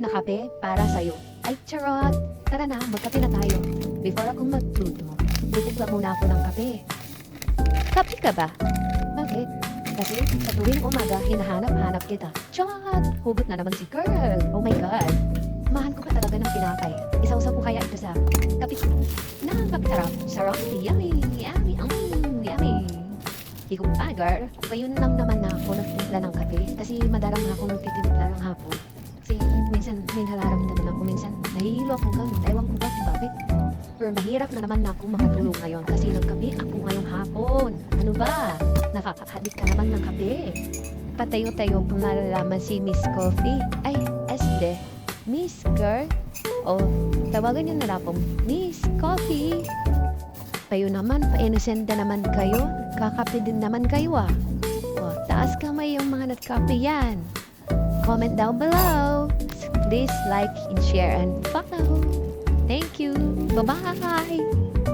na kape para sa'yo. Ay, charot! Tara na, magkape na tayo. Before akong magluto, titimpla muna ako ng kape. Kape ka ba? Bakit? Kasi sa tuwing umaga, hinahanap-hanap kita. Charot! Hugot na naman si girl. Oh my God. Mahal ko ka talaga ng tinapay. Isawsaw ko kaya ito sa kape. Napakasarap. Sarap. Yummy. Yummy. Yummy. Higop pa, girl. Ngayon lang naman na ako nagtimpla ng kape kasi madalang na ako nagtitimpla ng hapon. Kasi minsan may nararamdaman ako, minsan nahihilo akong ganun. Ewan ko ba kung bakit. Pero mahirap na naman na ako makatulog ngayon kasi nagkape ako ngayong hapon. Ano ba? Nakakahadik ka naman ng kape. Patayo-tayo kung malalaman si Miss Coffee. Ay, este. Miss Girl? O, tawagan niyo na lang akong Miss Coffee. Kayo naman, pa-inosenda naman kayo. Kakape din naman kayo ah. O, taas kamay yung mga nagkape yan. Comment down below. Please like and share and follow. Thank you. Bye-bye.